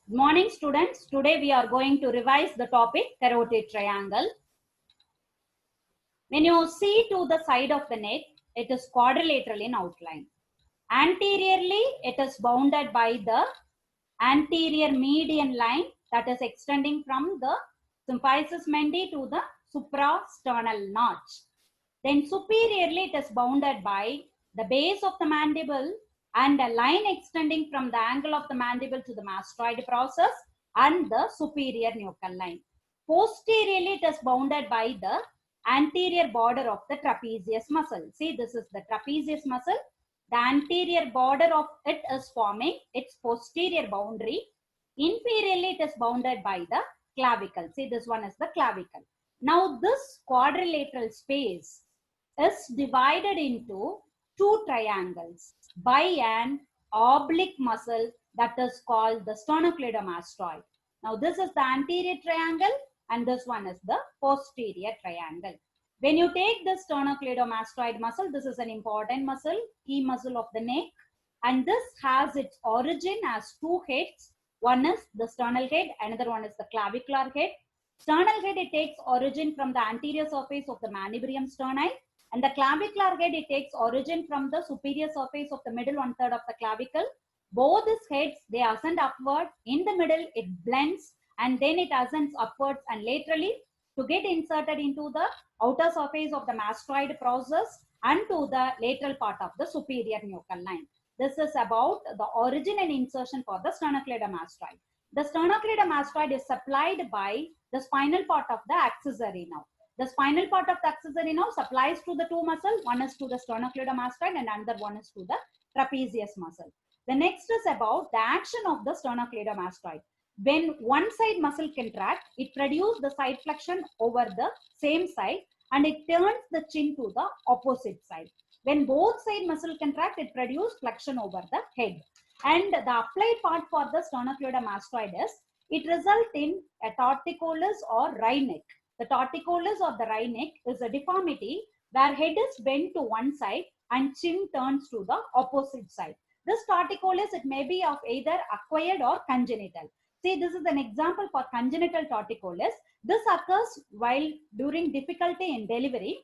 Good morning, students. Today we are going to revise the topic carotid triangle. When you see to the side of the neck, it is quadrilateral in outline. Anteriorly, it is bounded by the anterior median line that is extending from the symphysis mundi to the suprasternal notch. Then superiorly, it is bounded by the base of the mandible and a line extending from the angle of the mandible to the mastoid process and the superior nuchal line. Posteriorly, it is bounded by the anterior border of the trapezius muscle. See, this is the trapezius muscle. The anterior border of it is forming its posterior boundary. Inferiorly, it is bounded by the clavicle. See, this one is the clavicle. Now, this quadrilateral space is divided into two triangles by an oblique muscle that is called the sternocleidomastoid. Now, this is the anterior triangle and this one is the posterior triangle. When you take the sternocleidomastoid muscle, this is an important muscle, key muscle of the neck, and this has its origin as two heads. One is the sternal head, another one is the clavicular head. Sternal head, it takes origin from the anterior surface of the manubrium sterni, and the clavicular head, it takes origin from the superior surface of the middle 1/3 of the clavicle. Both these heads, they ascend upward. In the middle, it blends and then it ascends upwards and laterally to get inserted into the outer surface of the mastoid process and to the lateral part of the superior nuchal line. This is about the origin and insertion for the sternocleidomastoid. The sternocleidomastoid is supplied by the spinal part of the accessory nerve. The spinal part of the accessory nerve supplies to the two muscles. One is to the sternocleidomastoid and another one is to the trapezius muscle. The next is about the action of the sternocleidomastoid. When one side muscle contracts, it produces the side flexion over the same side and it turns the chin to the opposite side. When both side muscle contract, it produces flexion over the head. And the applied part for the sternocleidomastoid is, it results in a torticollis or wry neck. The torticollis or the wry neck is a deformity where head is bent to one side and chin turns to the opposite side. This torticollis, it may be of either acquired or congenital. See, this is an example for congenital torticollis. This occurs while during difficulty in delivery.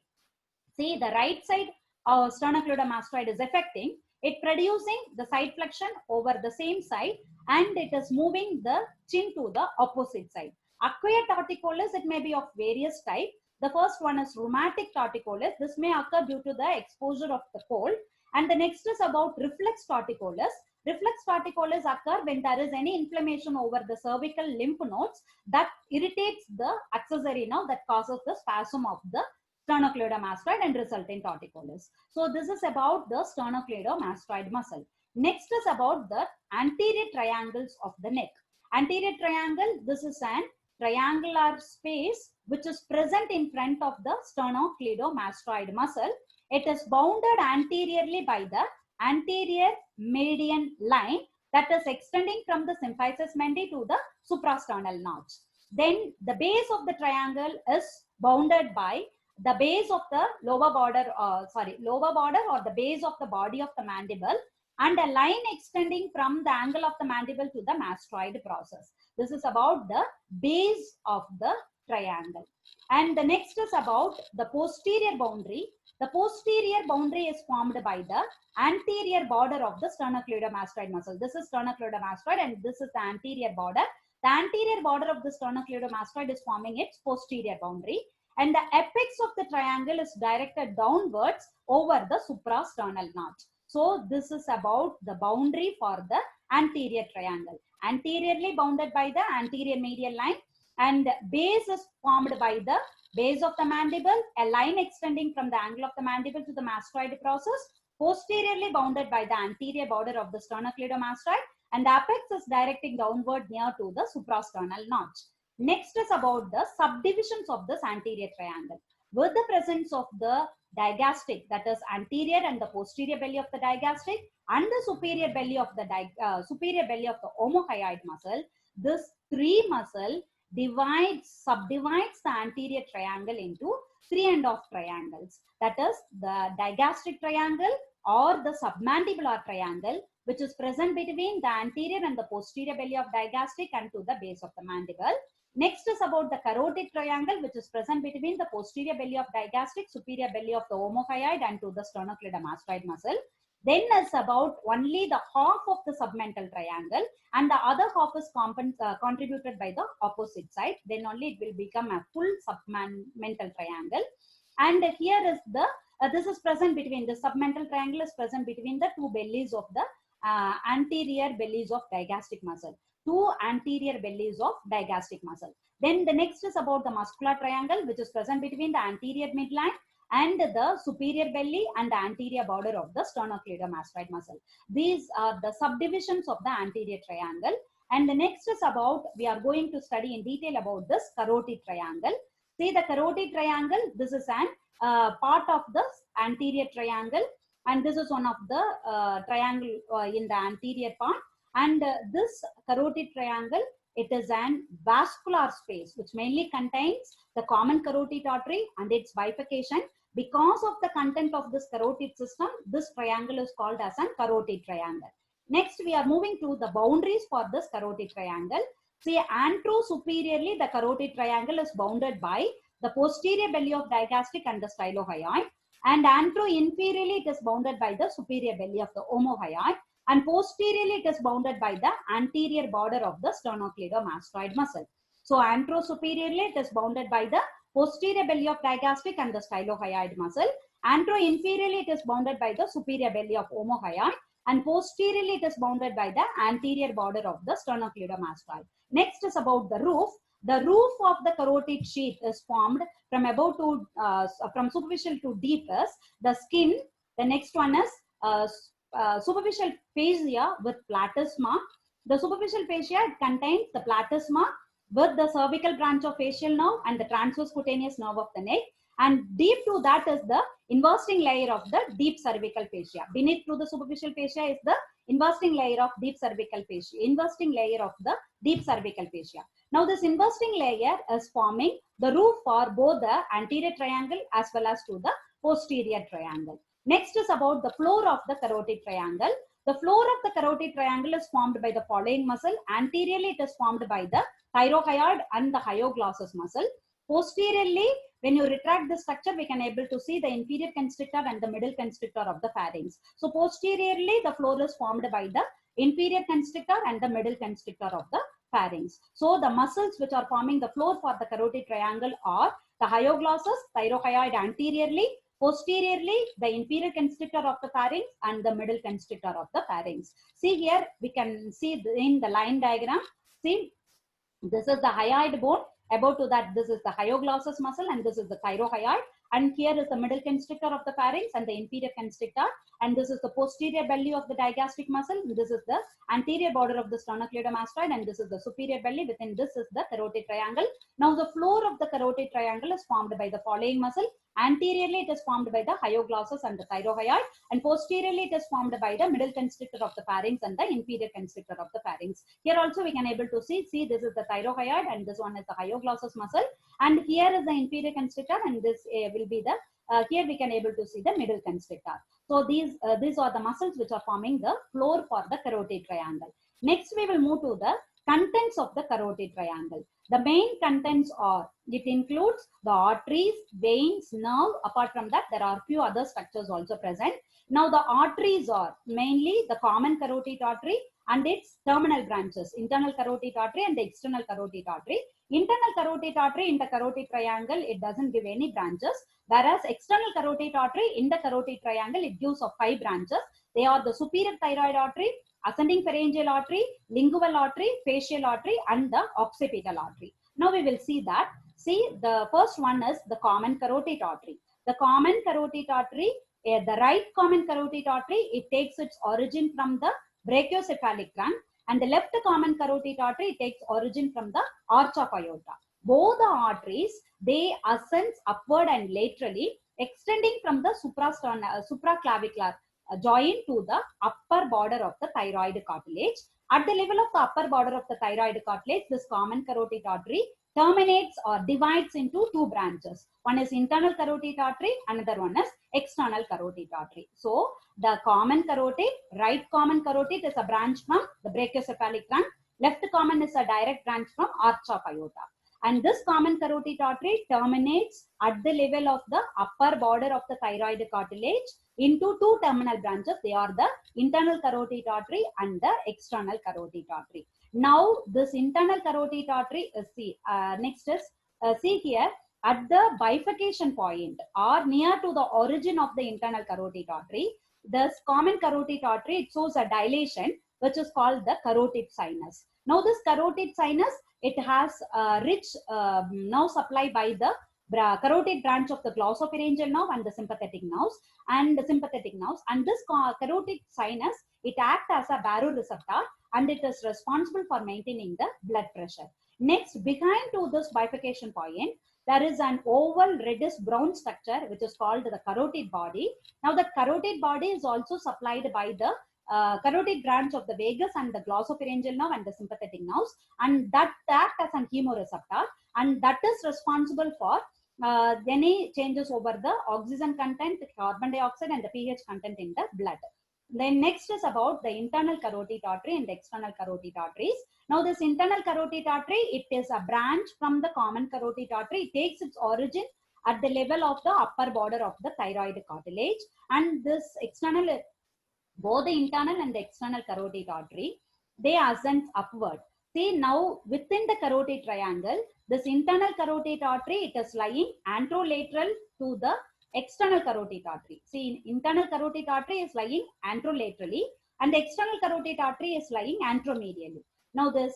See, the right side sternocleidomastoid is affecting, it producing the side flexion over the same side and it is moving the chin to the opposite side. Acquired torticollis, it may be of various types. The first one is rheumatic torticollis. This may occur due to the exposure of the cold. And the next is about reflex torticollis. Reflex torticollis occur when there is any inflammation over the cervical lymph nodes that irritates the accessory nerve that causes the spasm of the sternocleidomastoid and result in torticollis. So this is about the sternocleidomastoid muscle. Next is about the anterior triangles of the neck. Anterior triangle, this is an triangular space which is present in front of the sternocleidomastoid muscle. It is bounded anteriorly by the anterior median line that is extending from the symphysis mundi to the suprasternal notch. Then the base of the triangle is bounded by the base of the lower border or the base of the body of the mandible and a line extending from the angle of the mandible to the mastoid process. This is about the base of the triangle. And the next is about the posterior boundary. The posterior boundary is formed by the anterior border of the sternocleidomastoid muscle. This is sternocleidomastoid and this is the anterior border. The anterior border of the sternocleidomastoid is forming its posterior boundary. And the apex of the triangle is directed downwards over the suprasternal notch. So this is about the boundary for the anterior triangle. Anteriorly bounded by the anterior medial line and base is formed by the base of the mandible, a line extending from the angle of the mandible to the mastoid process, posteriorly bounded by the anterior border of the sternocleidomastoid, and the apex is directing downward near to the suprasternal notch. Next is about the subdivisions of this anterior triangle. With the presence of the digastric, that is anterior and the posterior belly of the digastric and the superior belly of the omohyoid muscle, this three muscle subdivides the anterior triangle into 3.5 triangles. That is the digastric triangle or the submandibular triangle, which is present between the anterior and the posterior belly of digastric and to the base of the mandible. Next is about the carotid triangle, which is present between the posterior belly of digastric, superior belly of the omohyoid and to the sternocleidomastoid muscle. Then is about only the half of the submental triangle and the other half is contributed by the opposite side. Then only it will become a full submental triangle. And here is the, this is present between, the submental triangle is present between the two bellies of the anterior bellies of digastric muscle. Two anterior bellies of digastric muscle. Then the next is about the muscular triangle, which is present between the anterior midline and the superior belly and the anterior border of the sternocleidomastoid muscle. These are the subdivisions of the anterior triangle. And the next is about, we are going to study in detail about this carotid triangle. See the carotid triangle, this is an part of the anterior triangle and this is one of the triangle in the anterior part. And this carotid triangle, it is an vascular space which mainly contains the common carotid artery and its bifurcation. Because of the content of this carotid system, this triangle is called as a carotid triangle. Next, we are moving to the boundaries for this carotid triangle. See, anterosuperiorly, the carotid triangle is bounded by the posterior belly of digastric and the stylohyoid. And anteroinferiorly, it is bounded by the superior belly of the omohyoid. And posteriorly, it is bounded by the anterior border of the sternocleidomastoid muscle. So, anterosuperiorly, it is bounded by the posterior belly of digastric and the stylohyoid muscle. Anteroinferiorly, it is bounded by the superior belly of omohyoid. And posteriorly, it is bounded by the anterior border of the sternocleidomastoid. Next is about the roof. The roof of the carotid sheath is formed from above to, from superficial to deepest, the skin. The next one is superficial fascia with platysma. The superficial fascia contains the platysma with the cervical branch of facial nerve and the transverse cutaneous nerve of the neck. And deep to that is the investing layer of the deep cervical fascia. Beneath to the superficial fascia is the investing layer of deep cervical fascia. Investing layer of the deep cervical fascia. Now this investing layer is forming the roof for both the anterior triangle as well as to the posterior triangle. Next is about the floor of the carotid triangle. The floor of the carotid triangle is formed by the following muscle. Anteriorly, it is formed by the thyrohyoid and the hyoglossus muscle. Posteriorly, when you retract the structure, we can able to see the inferior constrictor and the middle constrictor of the pharynx. So posteriorly, the floor is formed by the inferior constrictor and the middle constrictor of the pharynx. So the muscles which are forming the floor for the carotid triangle are the hyoglossus, thyrohyoid anteriorly, posteriorly the inferior constrictor of the pharynx and the middle constrictor of the pharynx. See here, we can see in the line diagram, see this is the hyoid bone. Above to that, this is the hyoglossus muscle and this is the thyrohyoid. And here is the middle constrictor of the pharynx and the inferior constrictor. And this is the posterior belly of the digastric muscle. This is the anterior border of the sternocleidomastoid and this is the superior belly. Within this is the carotid triangle. Now the floor of the carotid triangle is formed by the following muscle. Anteriorly, it is formed by the hyoglossus and the thyrohyoid, and posteriorly, it is formed by the middle constrictor of the pharynx and the inferior constrictor of the pharynx. Here also, we can able to see this is the thyrohyoid and this one is the hyoglossus muscle, and here is the inferior constrictor, and this will be the here we can able to see the middle constrictor. So these are the muscles which are forming the floor for the carotid triangle. Next, we will move to the contents of the carotid triangle. The main contents are, it includes the arteries, veins, nerve. Apart from that, there are few other structures also present. Now, the arteries are mainly the common carotid artery and its terminal branches, internal carotid artery and the external carotid artery. Internal carotid artery in the carotid triangle, it doesn't give any branches. Whereas external carotid artery in the carotid triangle, it gives of 5 branches. They are the superior thyroid artery, ascending pharyngeal artery, lingual artery, facial artery, and the occipital artery. Now we will see that. See, the first one is the common carotid artery. The common carotid artery, the right common carotid artery, it takes its origin from the brachiocephalic trunk, and the left common carotid artery takes origin from the arch of aorta. Both the arteries, they ascend upward and laterally, extending from the supraclavicular joint to the upper border of the thyroid cartilage. At the level of the upper border of the thyroid cartilage, this common carotid artery terminates or divides into two branches. One is internal carotid artery, another one is external carotid artery. So the common carotid, right common carotid is a branch from the brachiocephalic trunk. Left common is a direct branch from arch of aorta. And this common carotid artery terminates at the level of the upper border of the thyroid cartilage into two terminal branches. They are the internal carotid artery and the external carotid artery. Now this internal carotid artery, next is see here at the bifurcation point or near to the origin of the internal carotid artery, this common carotid artery, it shows a dilation which is called the carotid sinus. Now this carotid sinus, it has rich nerve supply by the carotid branch of the glossopharyngeal nerve and the sympathetic nerves and this carotid sinus, it acts as a baroreceptor and it is responsible for maintaining the blood pressure. Next, behind to this bifurcation point, there is an oval reddish brown structure which is called the carotid body. Now the carotid body is also supplied by the carotid branch of the vagus and the glossopharyngeal nerve and the sympathetic nerves, and that act as an chemoreceptor, and that is responsible for any changes over the oxygen content, carbon dioxide and the pH content in the blood. Then next is about the internal carotid artery and the external carotid arteries. Now this internal carotid artery, it is a branch from the common carotid artery. It takes its origin at the level of the upper border of the thyroid cartilage, and this external, both the internal and the external carotid artery, they ascend upward. See now within the carotid triangle, this internal carotid artery, it is lying anterolateral to the external carotid artery. See, internal carotid artery is lying anterolaterally and the external carotid artery is lying anteromedially. Now this,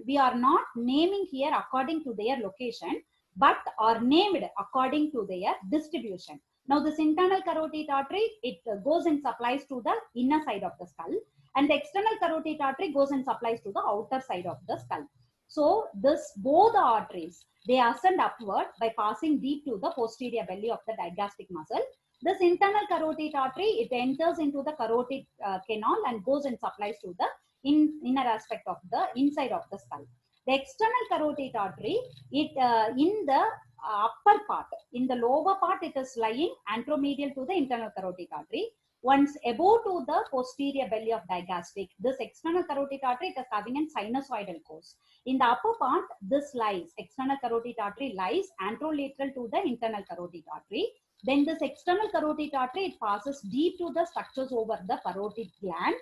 we are not naming here according to their location, but are named according to their distribution. Now this internal carotid artery, it goes and supplies to the inner side of the skull, and the external carotid artery goes and supplies to the outer side of the skull. So this, both the arteries, they ascend upward by passing deep to the posterior belly of the digastric muscle. This internal carotid artery, it enters into the carotid canal and goes and supplies to the inner aspect of the inside of the skull. The external carotid artery, it in the upper part, in the lower part, it is lying anteromedial to the internal carotid artery. Once above to the posterior belly of digastric, this external carotid artery, it is having a sinusoidal course. In the upper part, this lies, external carotid artery lies anterolateral to the internal carotid artery. Then this external carotid artery, it passes deep to the structures over the parotid gland,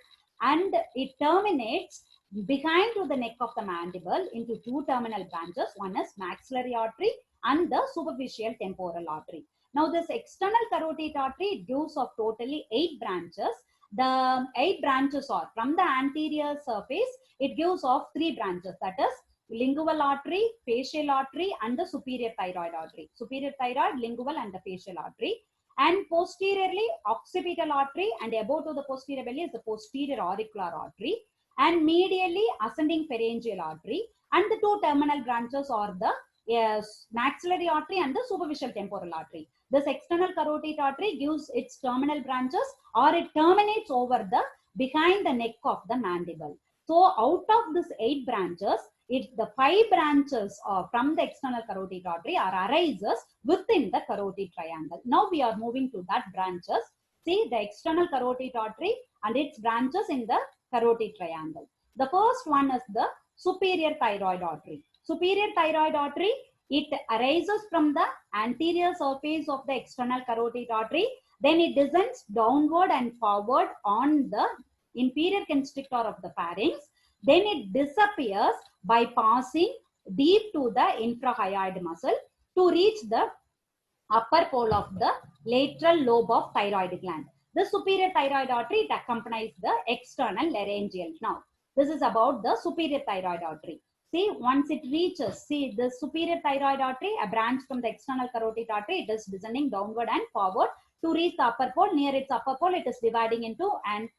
and it terminates behind to the neck of the mandible into two terminal branches. One is maxillary artery and the superficial temporal artery. Now this external carotid artery gives of totally 8 branches. The 8 branches are from the anterior surface, it gives of 3 branches, that is lingual artery, facial artery and the superior thyroid artery. Superior thyroid, lingual and the facial artery. And posteriorly occipital artery, and above to the posterior belly is the posterior auricular artery, and medially ascending pharyngeal artery, and the 2 terminal branches are the maxillary artery and the superficial temporal artery. This external carotid artery gives its terminal branches, or it terminates over the behind the neck of the mandible. So out of this 8 branches, the 5 branches from the external carotid artery arises within the carotid triangle. Now we are moving to that branches. See the external carotid artery and its branches in the carotid triangle. The first one is the superior thyroid artery. Superior thyroid artery, it arises from the anterior surface of the external carotid artery. Then it descends downward and forward on the inferior constrictor of the pharynx. Then it disappears by passing deep to the infrahyoid muscle to reach the upper pole of the lateral lobe of thyroid gland. The superior thyroid artery, it accompanies the external laryngeal nerve. This is about the superior thyroid artery. See, once it reaches, see the superior thyroid artery, a branch from the external carotid artery, it is descending downward and forward to reach the upper pole. Near its upper pole, it is dividing into an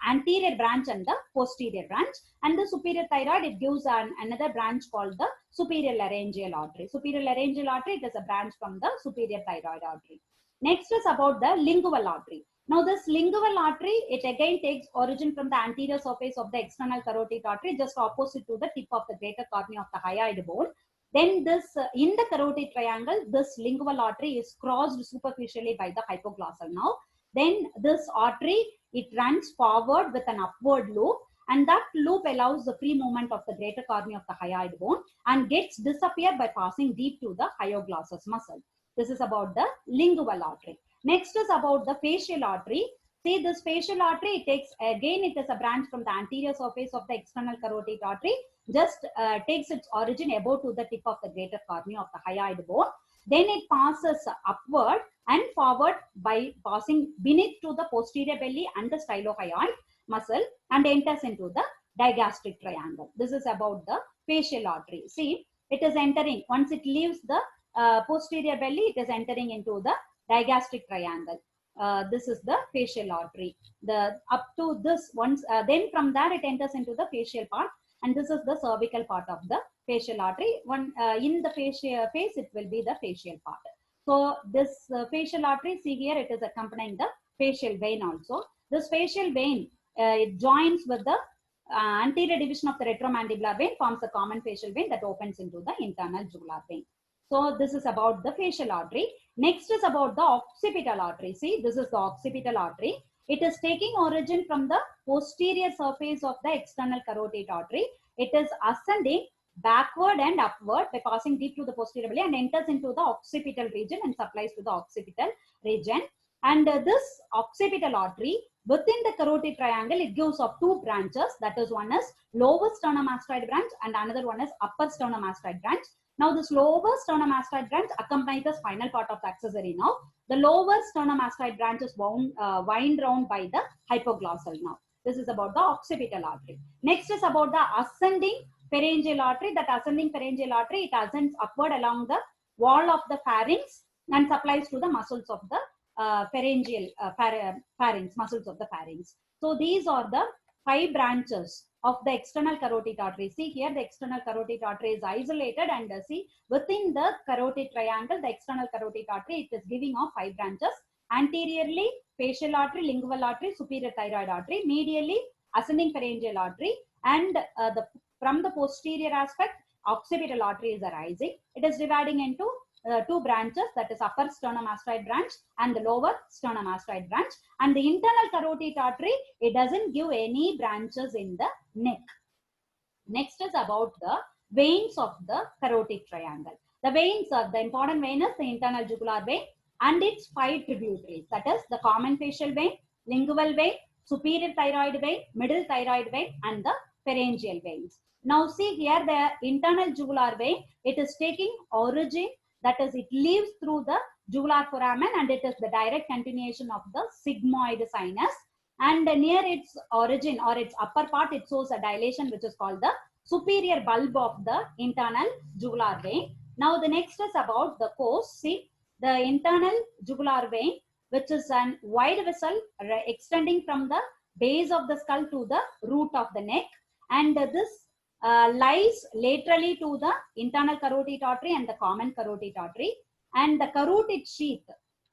anterior branch and the posterior branch. And the superior thyroid, it gives another branch called the superior laryngeal artery. Superior laryngeal artery, it is a branch from the superior thyroid artery. Next is about the lingual artery. Now this lingual artery, it again takes origin from the anterior surface of the external carotid artery, just opposite to the tip of the greater cornea of the hyoid bone. Then this, in the carotid triangle, this lingual artery is crossed superficially by the hypoglossal nerve. Then this artery, it runs forward with an upward loop, and that loop allows the free movement of the greater cornea of the hyoid bone and gets disappear by passing deep to the hyoglossus muscle. This is about the lingual artery. Next is about the facial artery. See, this facial artery, it takes, again, it is a branch from the anterior surface of the external carotid artery, just takes its origin above to the tip of the greater cornea of the hyoid bone. Then it passes upward and forward by passing beneath to the posterior belly and the stylohyoid muscle and enters into the digastric triangle. This is about the facial artery. See, it is entering, once it leaves the posterior belly, it is entering into the digastric triangle. This is the facial artery. The up to this once, then from there it enters into the facial part, and this is the cervical part of the facial artery. One in the facial face, it will be the facial part. So this facial artery, see here, it is accompanying the facial vein also. This facial vein, it joins with the anterior division of the retromandibular vein, forms the common facial vein that opens into the internal jugular vein. So this is about the facial artery. Next is about the occipital artery. See, this is the occipital artery. It is taking origin from the posterior surface of the external carotid artery. It is ascending backward and upward by passing deep to the posterior belly and enters into the occipital region and supplies to the occipital region. And this occipital artery, within the carotid triangle, it gives of two branches. That is, one is lower sternomastoid branch and another one is upper sternomastoid branch. Now, this lower sternomastoid branch accompanies the spinal part of the accessory nerve. The lower sternomastoid branch is wound round by the hypoglossal nerve. This is about the occipital artery. Next is about the ascending pharyngeal artery. That ascending pharyngeal artery, it ascends upward along the wall of the pharynx and supplies to the muscles of the pharyngeal pharynx, muscles of the pharynx. So these are the 5 branches of the external carotid artery. See here, the external carotid artery is isolated, and see, within the carotid triangle, the external carotid artery, it is giving off 5 branches. Anteriorly, facial artery, lingual artery, superior thyroid artery. Medially, ascending pharyngeal artery, and from the posterior aspect, occipital artery is arising. It is dividing into 2 branches, that is upper sternomastoid branch and the lower sternomastoid branch. And the internal carotid artery, it doesn't give any branches in the neck. Next is about the veins of the carotid triangle. The veins are, the important vein is the internal jugular vein and its 5 tributaries, that is the common facial vein, lingual vein, superior thyroid vein, middle thyroid vein, and the pharyngeal veins. Now see here, the internal jugular vein, it is taking origin, that is, it leaves through the jugular foramen and it is the direct continuation of the sigmoid sinus. And near its origin or its upper part, it shows a dilation which is called the superior bulb of the internal jugular vein. Now the next is about the course. See, the internal jugular vein, which is an wide vessel extending from the base of the skull to the root of the neck, and this lies laterally to the internal carotid artery and the common carotid artery. And the carotid sheath,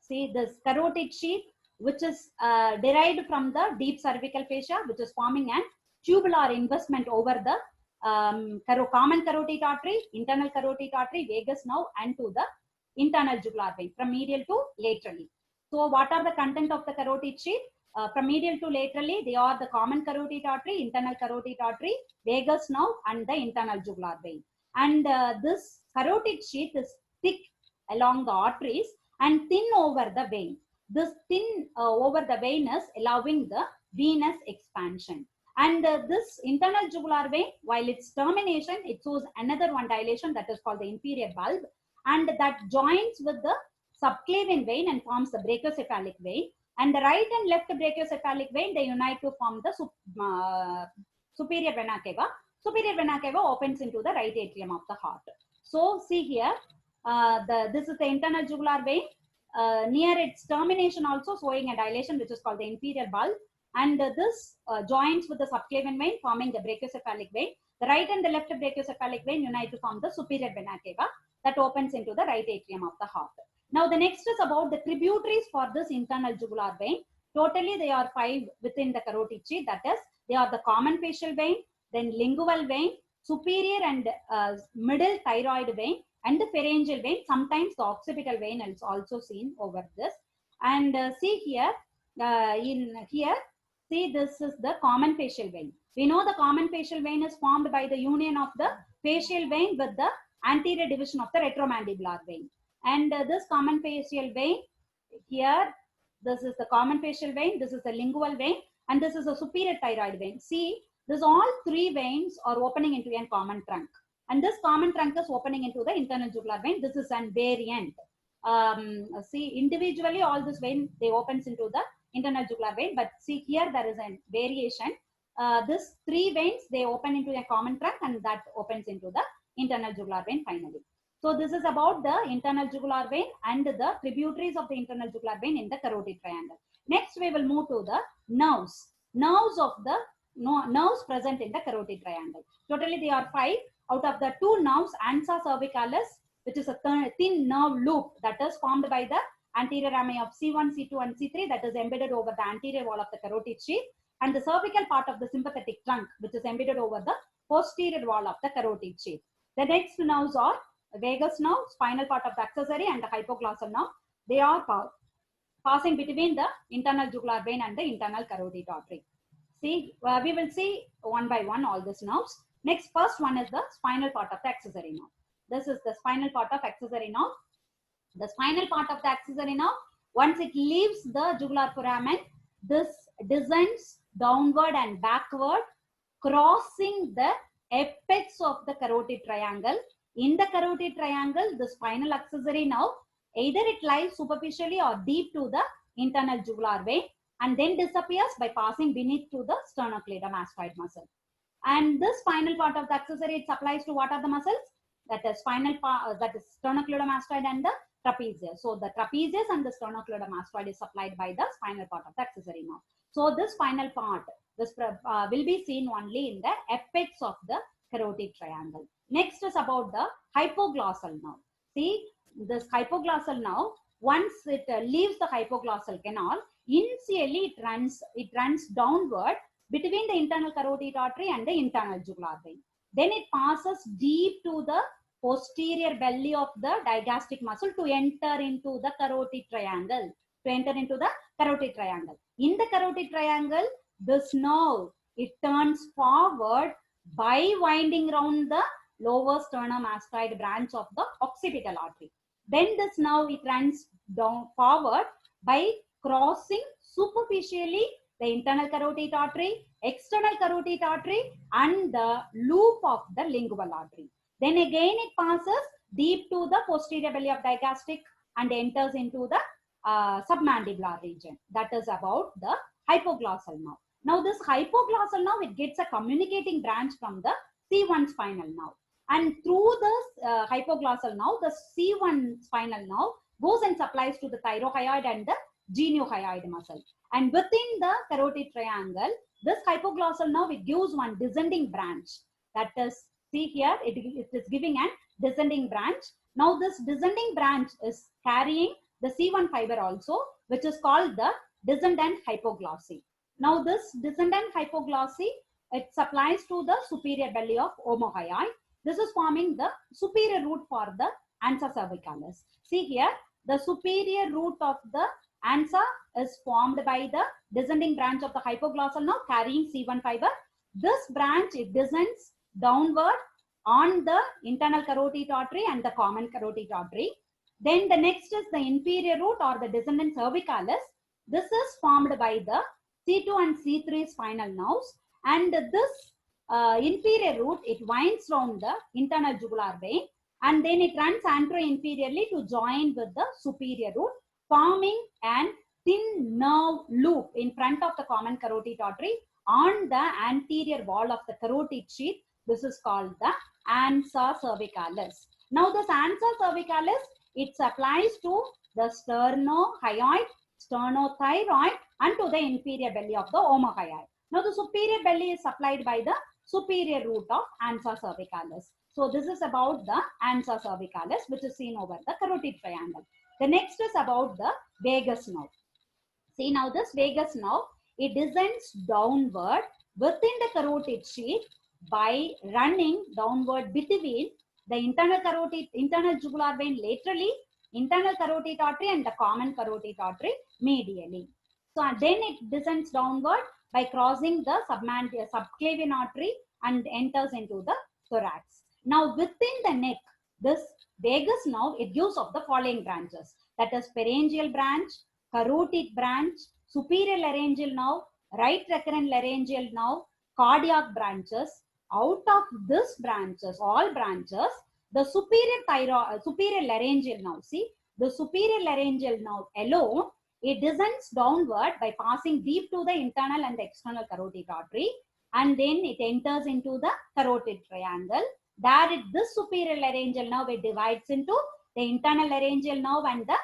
see this carotid sheath, which is derived from the deep cervical fascia, which is forming an tubular investment over the common carotid artery, internal carotid artery, vagus nerve, and to the internal jugular vein from medial to laterally. So what are the content of the carotid sheath? From medial to laterally, they are the common carotid artery, internal carotid artery, vagus nerve, and the internal jugular vein. And this carotid sheath is thick along the arteries and thin over the vein. This thin over the vein is allowing the venous expansion. And this internal jugular vein, while its termination, it shows another one dilation that is called the inferior bulb, and that joins with the subclavian vein and forms the brachiocephalic vein. And the right and left brachiocephalic vein, they unite to form the superior vena cava. Superior vena cava opens into the right atrium of the heart. So see here, this is the internal jugular vein. Near its termination also showing a dilation which is called the inferior bulb. And this joins with the subclavian vein forming the brachiocephalic vein. The right and the left brachiocephalic vein unite to form the superior vena cava that opens into the right atrium of the heart. Now the next is about the tributaries for this internal jugular vein. Totally they are 5 within the carotid sheath, that is, they are the common facial vein, then lingual vein, superior and middle thyroid vein and the pharyngeal vein. Sometimes the occipital vein is also seen over this. And see here, see, this is the common facial vein. We know the common facial vein is formed by the union of the facial vein with the anterior division of the retromandibular vein. And this common facial vein here, this is the common facial vein, this is the lingual vein, and this is a superior thyroid vein. See, this all three veins are opening into a common trunk, and this common trunk is opening into the internal jugular vein. This is an variant. See, individually all this vein they opens into the internal jugular vein, but see here there is a variation. This three veins they open into a common trunk, and that opens into the internal jugular vein finally. So this is about the internal jugular vein and the tributaries of the internal jugular vein in the carotid triangle. Next, we will move to the nerves. Nerves of the nerves present in the carotid triangle. Totally, there are 5. Out of the 2 nerves, ansa cervicalis, which is a thin nerve loop that is formed by the anterior rami of C1, C2, and C3, that is embedded over the anterior wall of the carotid sheath, and the cervical part of the sympathetic trunk, which is embedded over the posterior wall of the carotid sheath. The next nerves are vagus nerve, spinal part of the accessory, and the hypoglossal nerve. They are passing between the internal jugular vein and the internal carotid artery. See, we will see one by one all these nerves. Next, first one is the spinal part of the accessory nerve. This is the spinal part of accessory nerve. The spinal part of the accessory nerve, once it leaves the jugular foramen, this descends downward and backward, crossing the apex of the carotid triangle. In the carotid triangle, the spinal accessory nerve, either it lies superficially or deep to the internal jugular vein, and then disappears by passing beneath to the sternocleidomastoid muscle. And this spinal part of the accessory, it supplies to what are the muscles? That is spinal part, that is sternocleidomastoid and the trapezius. So the trapezius and the sternocleidomastoid is supplied by the spinal part of the accessory nerve. So this spinal part, this will be seen only in the apex of the carotid triangle. Next is about the hypoglossal nerve. See, this hypoglossal nerve, once it leaves the hypoglossal canal, initially it runs downward between the internal carotid artery and the internal jugular vein. Then it passes deep to the posterior belly of the digastric muscle to enter into the carotid triangle. In the carotid triangle, this nerve, it turns forward by winding around the lower sternomastoid branch of the occipital artery. Then this nerve, it runs down forward by crossing superficially the internal carotid artery, external carotid artery, and the loop of the lingual artery. Then again it passes deep to the posterior belly of digastric and enters into the submandibular region. That is about the hypoglossal nerve. Now this hypoglossal nerve, it gets a communicating branch from the C1 spinal nerve. And through this hypoglossal nerve, the C1 spinal nerve goes and supplies to the thyrohyoid and the geniohyoid muscle. And within the carotid triangle, this hypoglossal nerve, it gives one descending branch. That is, see here, it is giving a descending branch. Now this descending branch is carrying the C1 fiber also, which is called the descendant hypoglossy. Now this descendant hypoglossy, it supplies to the superior belly of omohyoid. This is forming the superior root for the ansa cervicalis. See here, the superior root of the ansa is formed by the descending branch of the hypoglossal nerve carrying C1 fiber. This branch, it descends downward on the internal carotid artery and the common carotid artery. Then the next is the inferior root or the descendant cervicalis. This is formed by the C2 and C3 spinal nerves, and this inferior root, it winds round the internal jugular vein, and then it runs anteroinferiorly to join with the superior root, forming an thin nerve loop in front of the common carotid artery on the anterior wall of the carotid sheath. This is called the ansa cervicalis. Now this ansa cervicalis, it supplies to the sternohyoid, sternothyroid, and to the inferior belly of the omohyoid. Now the superior belly is supplied by the superior root of ansa cervicalis. So this is about the ansa cervicalis, which is seen over the carotid triangle. The next is about the vagus nerve. See, now this vagus nerve, it descends downward within the carotid sheath, by running downward between the internal jugular vein laterally, internal carotid artery, and the common carotid artery medially. So then it descends downward by crossing the subclavian artery and enters into the thorax. Now within the neck, this vagus nerve, it gives of the following branches, that is pharyngeal branch, carotid branch, superior laryngeal nerve, right recurrent laryngeal nerve, cardiac branches. Out of these branches, all branches, the superior laryngeal nerve, see, the superior laryngeal nerve alone, it descends downward by passing deep to the internal and the external carotid artery, and then it enters into the carotid triangle. There, this superior laryngeal nerve, it divides into the internal laryngeal nerve and the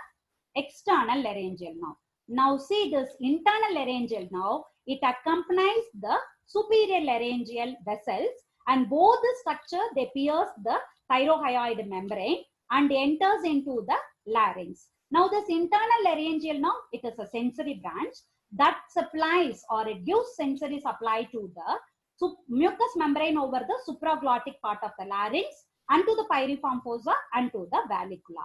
external laryngeal nerve. Now see, this internal laryngeal nerve, it accompanies the superior laryngeal vessels, and both the structure, they pierce the thyrohyoid membrane and enters into the larynx. Now this internal laryngeal nerve, it is a sensory branch that supplies, or it gives sensory supply to the mucous membrane over the supraglottic part of the larynx and to the piriform fossa and to the vallicula.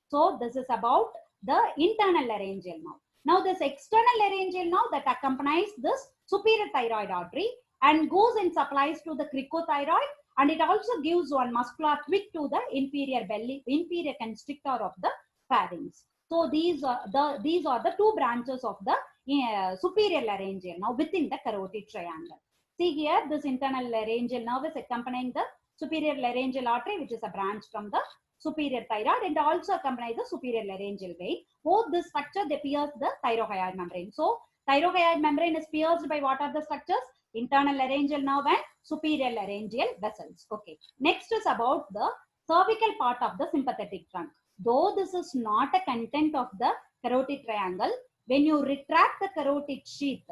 So this is about the internal laryngeal nerve. Now this external laryngeal nerve that accompanies this superior thyroid artery and goes and supplies to the cricothyroid, and it also gives one muscular tweak to the inferior constrictor of the pharynx. So these are the two branches of the superior laryngeal nerve within the carotid triangle. See here, this internal laryngeal nerve is accompanying the superior laryngeal artery, which is a branch from the superior thyroid, and also accompany the superior laryngeal vein. Both this structure, they pierce the thyrohyoid membrane. So thyrohyoid membrane is pierced by what are the structures? Internal laryngeal nerve and superior laryngeal vessels. Okay. Next is about the cervical part of the sympathetic trunk. Though this is not a content of the carotid triangle, when you retract the carotid sheath,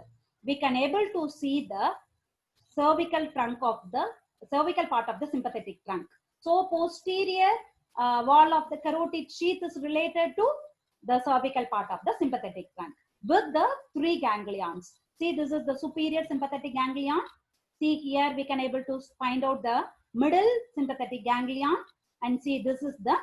we can able to see the cervical part of the sympathetic trunk. So posterior wall of the carotid sheath is related to the cervical part of the sympathetic trunk with the three ganglions. See, this is the superior sympathetic ganglion. See here, we can able to find out the middle sympathetic ganglion, and see, this is the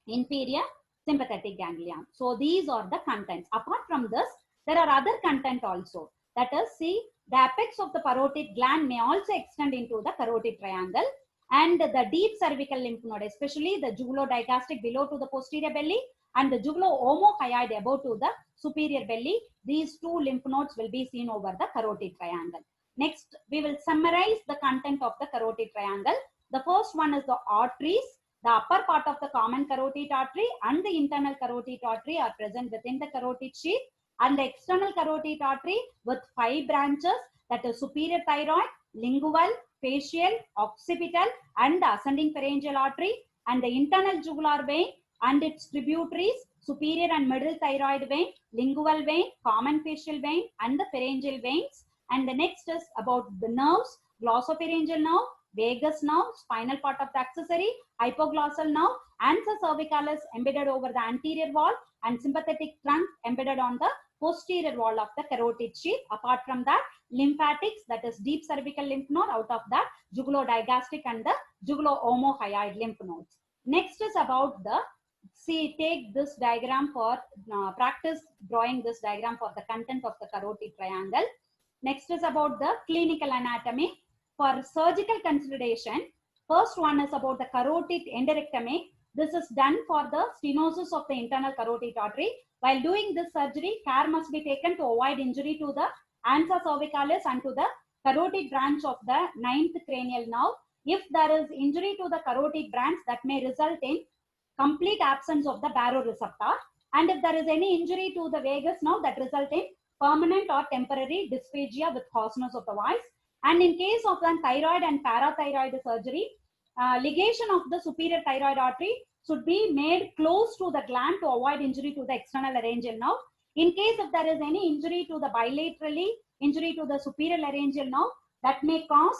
inferior sympathetic ganglion. So these are the contents. Apart from this, there are other content also. That is, see, the apex of the parotid gland may also extend into the carotid triangle, and the deep cervical lymph node, especially the jugulodigastric below to the posterior belly and the jugulo-omohyoid above to the superior belly. These two lymph nodes will be seen over the carotid triangle. Next, we will summarize the content of the carotid triangle. The first one is the arteries. The upper part of the common carotid artery and the internal carotid artery are present within the carotid sheath, and the external carotid artery with 5 branches, that is superior thyroid, lingual, facial, occipital, and the ascending pharyngeal artery, and the internal jugular vein and its tributaries, superior and middle thyroid vein, lingual vein, common facial vein, and the pharyngeal veins. And the next is about the nerves, glossopharyngeal nerve, vagus nerve, spinal part of the accessory, hypoglossal nerve, ansa cervicalis embedded over the anterior wall, and sympathetic trunk embedded on the posterior wall of the carotid sheath. Apart from that, lymphatics, that is deep cervical lymph node, out of that jugulodigastric and the jugulo-omohyoid lymph nodes. Next is about the, see, take this diagram for practice drawing this diagram for the content of the carotid triangle. Next is about the clinical anatomy. For surgical consideration, first one is about the carotid endarterectomy. This is done for the stenosis of the internal carotid artery. While doing this surgery, care must be taken to avoid injury to the ansa cervicalis and to the carotid branch of the 9th cranial nerve. If there is injury to the carotid branch, that may result in complete absence of the baroreceptor. And if there is any injury to the vagus nerve, that result in permanent or temporary dysphagia with hoarseness of the voice. And in case of the thyroid and parathyroid surgery, ligation of the superior thyroid artery should be made close to the gland to avoid injury to the external laryngeal nerve. In case if there is any injury to the bilaterally, injury to the superior laryngeal nerve, that may cause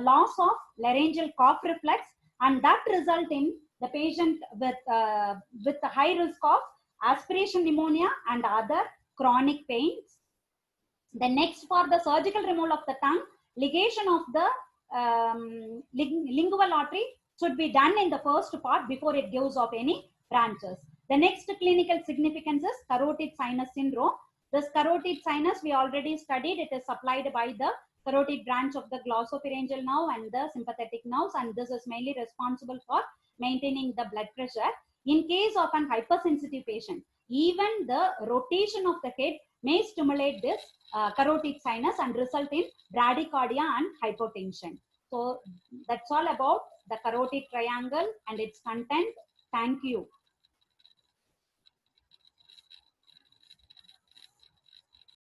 loss of laryngeal cough reflex, and that result in the patient with the high risk of aspiration pneumonia and other chronic pains. The next, for the surgical removal of the tongue, ligation of the lingual artery should be done in the first part before it gives off any branches. The next clinical significance is carotid sinus syndrome. This carotid sinus we already studied. It is supplied by the carotid branch of the glossopharyngeal nerve and the sympathetic nerves, and this is mainly responsible for maintaining the blood pressure. In case of an hypersensitive patient, even the rotation of the head may stimulate this carotid sinus and result in bradycardia and hypotension. So that's all about the carotid triangle and its content. Thank you.